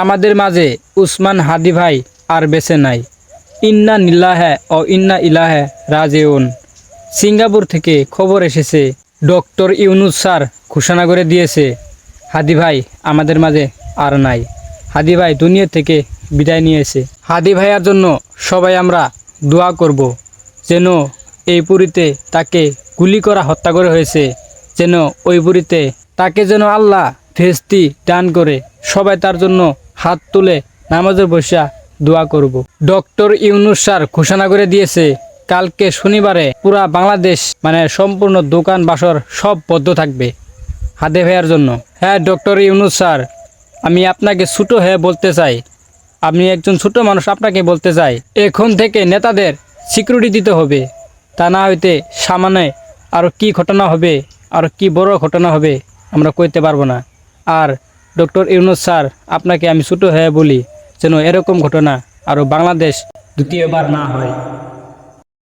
আমাদের মাঝে উসমান হাদি ভাই আর বেঁচে নাই। ইন্না নিল্লাহে ও ইন্না ইলাহে রাজিউন। সিঙ্গাপুর থেকে খবর এসেছে, ডক্টর ইউনুস স্যার ঘোষণা করে দিয়েছে হাদি ভাই আমাদের মাঝে আর নাই। হাদি ভাই দুনিয়া থেকে বিদায় নিয়েছে। হাদি ভাইয়ার জন্য সবাই আমরা দোয়া করব, যেন এই পুরীতে তাকে গুলি করা হত্যা করে হয়েছে, যেন ওই পুরীতে তাকে যেন আল্লাহ ফেরেশতা দান করে। সবাই তার জন্য হাত তুলে নামাজে বসা দোয়া করব। ডক্টর ইউনুস স্যার ঘোষণা করে দিয়েছে কালকে শনিবারে পুরা বাংলাদেশ সম্পূর্ণ দোকান বাসর সব বন্ধ থাকবে হাদি ভাইয়ার জন্য। হ্যাঁ ডক্টর ইউনুস স্যার, আমি আপনাকে ছোট হয়ে বলতে চাই, আপনি একজন ছোট মানুষ, আপনাকে বলতে চাই এখন থেকে নেতাদের সিকিউরিটি দিতে হবে। তা না হইতে সামনে আরও কি ঘটনা হবে, আর কি বড় ঘটনা হবে আমরা কইতে পারবো না। আর ডক্টর ইউনুস স্যার, আপনাকে আমি ছোট হয়ে বলি যেন এরকম ঘটনা আরও বাংলাদেশ দ্বিতীয়বার না হয়।